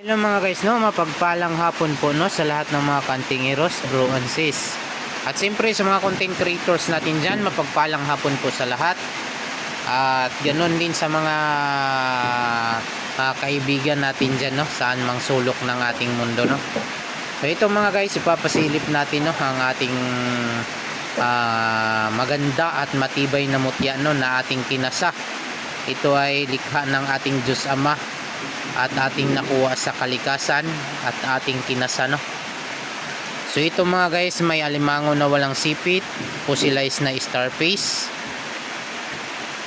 Hello mga guys, no, mapagpalang hapon po no sa lahat ng mga kantingeros, bro and sis. At siyempre sa mga content creators natin dyan, mapagpalang hapon po sa lahat. At ganoon din sa mga kaibigan natin dyan, no, saan mang sulok ng ating mundo, no. So ito mga guys, ipapasilip natin, no, ang ating maganda at matibay na mutya, no, na ating kinasa. Ito ay likha ng ating Diyos Ama at ating nakuha sa kalikasan at ating kinasa, no. So ito mga guys, may alimango na walang sipit, fossilized na starfish,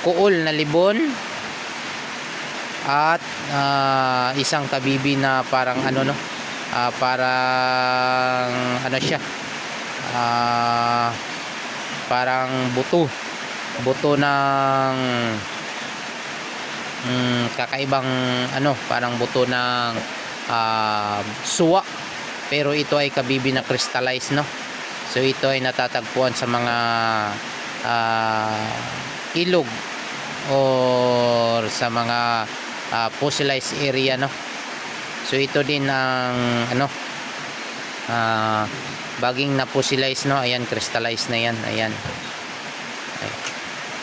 kuol na libon, at isang kabibi na parang ano, no, parang ano siya, parang buto ng kakaibang ano, parang buto ng suwa, pero ito ay kabibi na crystallized, no. So ito ay natatagpuan sa mga ilog or sa mga fossilized area, no. So ito din ang ano, baging na fossilized, no. Ayan, crystallized na yan, ayan.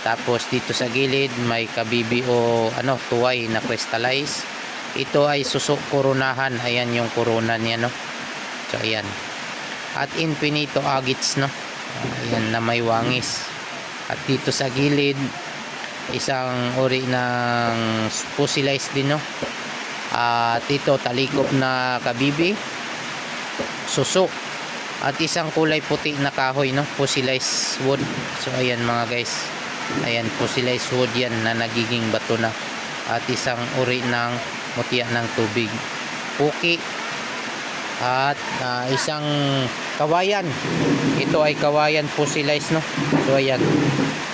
Tapos dito sa gilid may kabibi o ano, tuway na crystallize. Ito ay susok koronahan. Ayan yung corona niya, no. So ayan. At infinito agates, no. Ayan na may wangis. At dito sa gilid isang uri ng fossilized din, no. At ito talikop na kabibi, susok. At isang kulay puti na kahoy, no, fossilized wood. So ayan mga guys. Ayan, fossilized wood yan na nagiging bato na. At isang uri ng mutya ng tubig, puki. At isang kawayan. Ito ay kawayan fossilized, no. So ayan,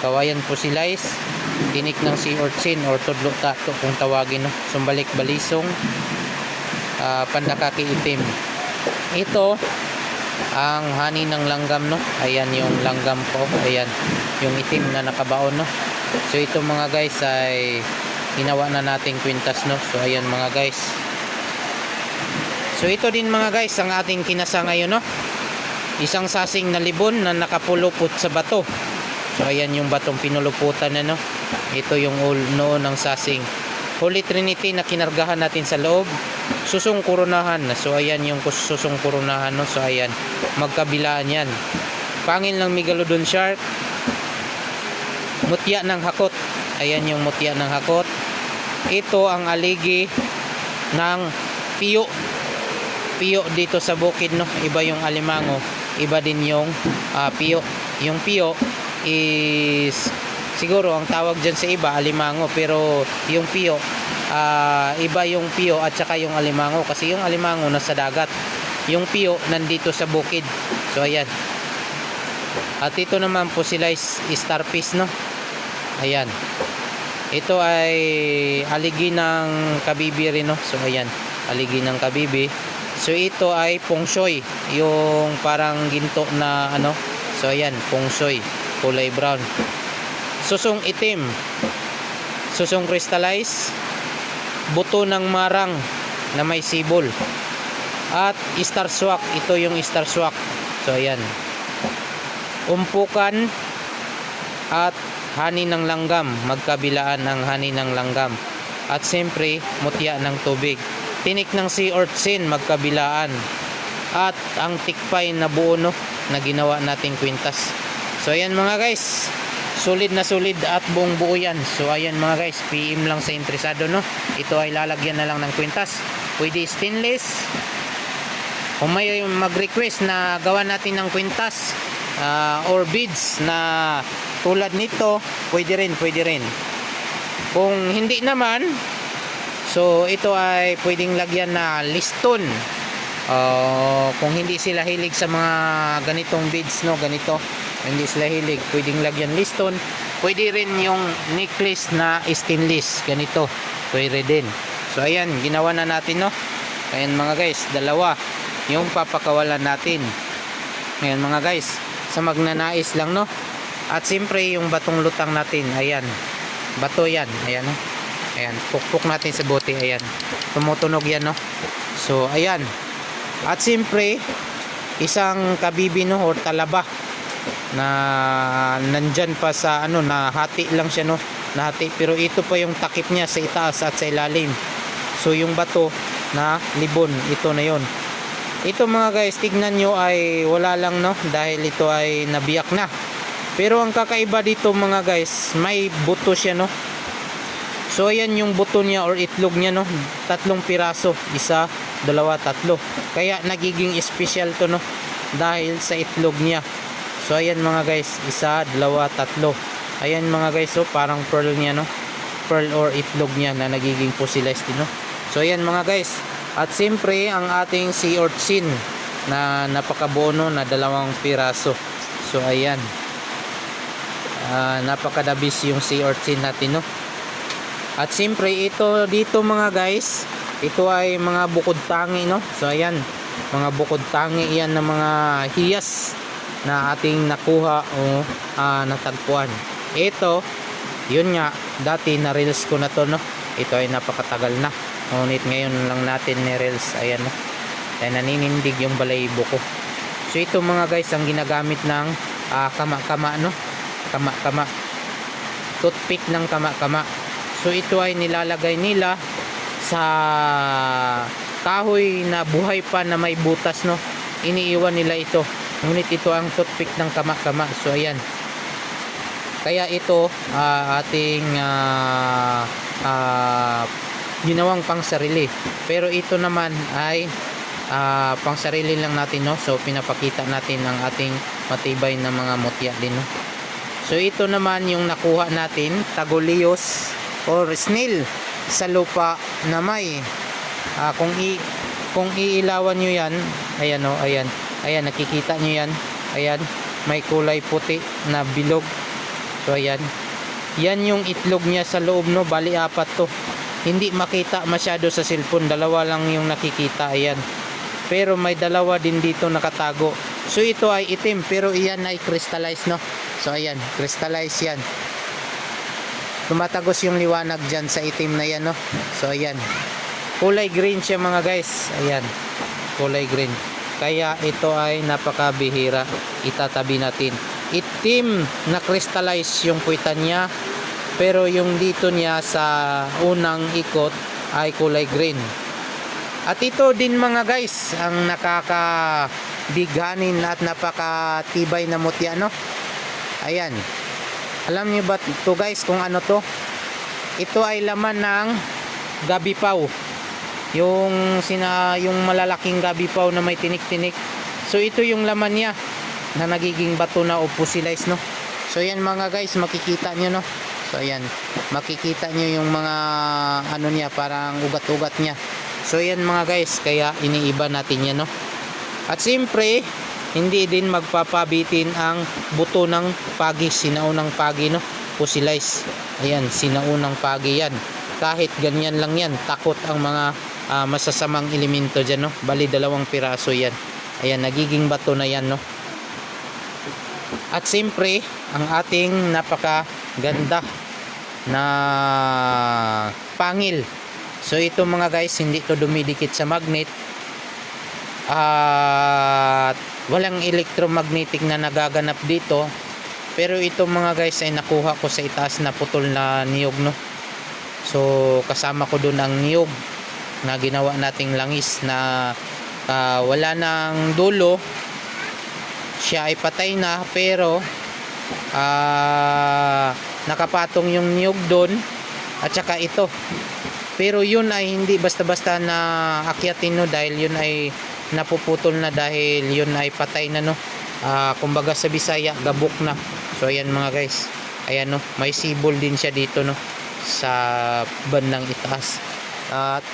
kawayan fossilized, tinik ng sea urchin or tudlo tato kung tawagin, no. Sumbalik balisong, pandakaki itim. Ito ang hani ng langgam, no. Ayan yung langgam po, ayan yung itim na nakabaon, no. So ito mga guys ay ginawa na nating kwintas, no. So ayan mga guys. So ito din mga guys ang ating kinasa ngayon, no. Isang sasing na libon na nakapulupot sa bato. So ayan yung batong pinuluputan na, no. Ito yung noon ng sasing. Holy Trinity na kinargahan natin sa loob. Susong koronahan. So ayan yung susong koronahan, no. So ayan, magkabilaan yan. Pangil ng megalodon shark, mutya ng hakot. Ayan yung mutya ng hakot. Ito ang aligi ng piyo. Piyo dito sa bukid, no. Iba yung alimango, iba din yung piyo. Yung piyo is siguro ang tawag dyan sa iba alimango, pero yung piyo iba yung piyo at saka yung alimango, kasi yung alimango nasa dagat, yung piyo nandito sa bukid. So ayan. At ito naman fossilized starfish, no. Ayan. Ito ay aligi ng kabibi rin, no. So ayan, aligi ng kabibi. So ito ay pongsoy, yung parang ginto na ano. So ayan, pongsoy, kulay brown. Susong itim, susong crystallized, buto ng marang na may sibol. At star swak, ito yung star swak. So ayan, umpukan at hani ng langgam, magkabilaan ang hani ng langgam. At siyempre mutya ng tubig, tinik ng sea urchin, magkabilaan. At ang tikpay na buo, no, na ginawa nating kwintas. So ayan mga guys, solid na solid at buong buo yan. So ayan mga guys, PM lang sa interesado, no. Ito ay lalagyan na lang ng kwintas. Pwede stainless. Kung may mag-request na gawa natin ng kwintas or beads na tulad nito, pwede rin. Kung hindi naman, so ito ay pwedeng lagyan na liston. Kung hindi sila hilig sa mga ganitong beads, no, ganito, hindi sila hilig, pwedeng lagyan liston. Pwede rin yung necklace na stainless, ganito, pwede din. So ayan, ginawa na natin, no. Ayan mga guys, dalawa yung papakawalan natin. Ayan mga guys, sa magnanais lang, no. At siyempre yung batong lutang natin, ayan, bato yan, ayan, no. Ayan, pukpuk natin sa bote, ayan, tumutunog yan, no. So ayan. At siyempre isang kabibi no or talaba na nandyan pa sa ano, nahati lang siya no, nahati, pero ito pa yung takip niya sa itaas at sa ilalim. So yung bato na libon, ito na yon. Ito mga guys, tignan nyo ay wala lang no, dahil ito ay nabiyak na. Pero ang kakaiba dito mga guys, may buto siya no. So ayan yung buto niya or itlog niya no, 3 piraso, 1, 2, 3. Kaya nagiging special to no, dahil sa itlog niya. So ayan mga guys, 1, 2, 3. Ayan mga guys, so parang pearl niya no, pearl or itlog niya na nagiging fossilized no. So ayan mga guys. At siyempre ang ating sea urchin na napakabuo no, na 2 piraso. So ayan, napakadabis yung sea urchin natin no. At siyempre ito dito mga guys, ito ay mga bukod tangi no. So ayan, mga bukod tangi yan ng mga hiyas na ating nakuha o natagpuan. Ito, yun nga, dati na reels ko na to no. Ito ay napakatagal na. Ngunit ngayon lang natin ni reels. Ayan no. Ay naninindig yung balahibo ko. So ito mga guys, ang ginagamit ng kama-kama no. Kama-kama. Toothpick ng kama-kama. So ito ay nilalagay nila sa kahoy na buhay pa na may butas no. Iniiwan nila ito. Ngunit ito ang toothpick ng kama-kama. So ayan. Kaya ito ating ginawang pang sarili. Pero ito naman ay pang sarili lang natin no. So pinapakita natin ang ating matibay na mga mutya din no. So ito naman yung nakuha natin, Tagulios or snail sa lupa na may kung iilawan nyo yan, ayan o, ayan, nakikita nyo yan, ayan, may kulay puti na bilog. So ayan, yan yung itlog niya sa loob no, bali 4 to. Hindi makita masyado sa cellphone, 2 lang yung nakikita, ayan. Pero may 2 din dito nakatago. So ito ay itim, pero iyan ay crystallized no. So ayan, crystallized yan. Tumatagos yung liwanag dyan sa itim na yan no. So ayan, kulay green siya mga guys. Ayan, kulay green. Kaya ito ay napakabihira. Itatabi natin. Itim na crystallize yung puwitan niya, pero yung dito niya sa unang ikot ay kulay green. At ito din mga guys ang nakakabighanin at napakatibay na mutya no. Ayan, alam niyo ba ito guys kung ano to? Ito ay laman ng gabipaw. Yung malalaking gabipaw na may tinik-tinik. So ito yung laman niya na nagiging bato na o fossilized no. So yan mga guys, makikita niyo no. So ayan, makikita niyo yung mga ano niya, parang ugat-ugat niya. So yan mga guys, kaya iniiba natin yan no. At siyempre, hindi din magpapabitin ang buto ng pagi, sinaunang pagi no, fossilized. Ayan, sinaunang pagi yan. Kahit ganyan lang yan, takot ang mga masasamang elemento dyan no. Bali 2 piraso yan. Ayan, nagiging bato na yan no. At siyempre, ang ating napakaganda na pangil. So ito mga guys, hindi to dumidikit sa magnet. At walang electromagnetic na nagaganap dito. Pero ito mga guys ay nakuha ko sa itaas na putol na niyog no. So kasama ko doon ang niyog na ginawa nating langis na wala nang dulo. Siya ay patay na, pero nakapatong yung niyog doon at saka ito. Pero yun ay hindi basta-basta na akyatin no, dahil yun ay napuputol na, dahil yun ay patay na no. Kumbaga sa Bisaya, gabok na. So ayan mga guys, ayan no, may sibol din siya dito no sa bandang itaas. At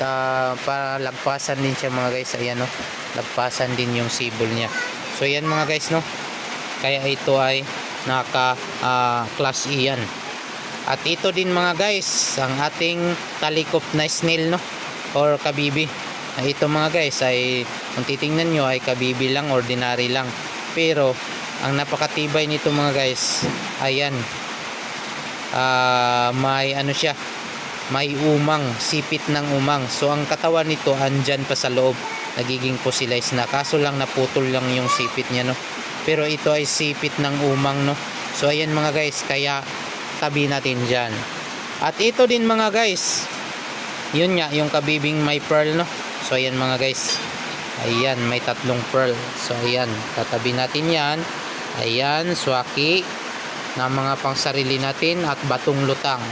para lagpasan din siya mga guys, ayan no, lagpasan din yung sibol niya. So ayan mga guys no, kaya ito ay naka class E yan. At ito din mga guys, ang ating talikop na snail no, or kabibi. Ito mga guys ay, kung titingnan nyo, ay kabibi lang, ordinary lang. Pero ang napakatibay nito mga guys, ayan, may ano siya, may umang, sipit ng umang. So ang katawan nito andyan pa sa loob, nagiging fossilized na, kaso lang naputol lang yung sipit niya, no. Pero ito ay sipit ng umang, no. So ayan mga guys, kaya tabi natin dyan. At ito din mga guys, yun nga, yung kabibing may pearl, no. So ayan mga guys, ayan, may 3 pearl. So ayan, tatabi natin yan. Ayan, swaki na mga pangsarili natin at batong lutang.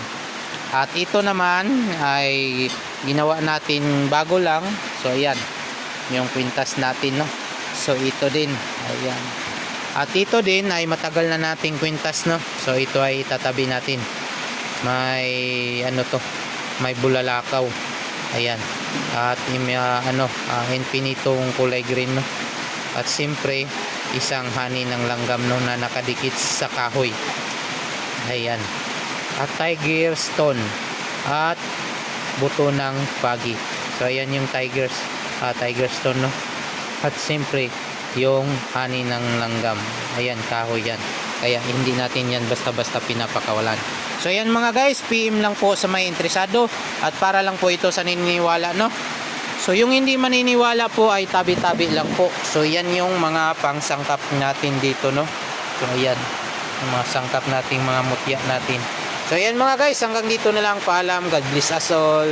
At ito naman ay ginawa natin bago lang. So ayan, yung kwintas natin, no. So ito din, ayan. At ito din ay matagal na nating kwintas, no. So ito ay tatabi natin. May ano to, may bulalakaw. Ayan. At infinitong kulay green, no. At siyempre isang honey ng langgam, no, na nakadikit sa kahoy. Ayan. At tiger stone at buto ng pagi. So ayan yung tiger stone, no. At siyempre yung honey ng langgam. Ayan, kahoy yan. Kaya hindi natin yan basta-basta pinapakawalan. So ayan mga guys, PM lang po sa may interesado at para lang po ito sa naniniwala, no. So yung hindi maniniwala po ay tabi-tabi lang po. So yan yung mga pangsangkap natin dito, no. So ayan, yung mga sangkap nating mga mutya natin. So ayan mga guys, hanggang dito na lang. Paalam. God bless us all.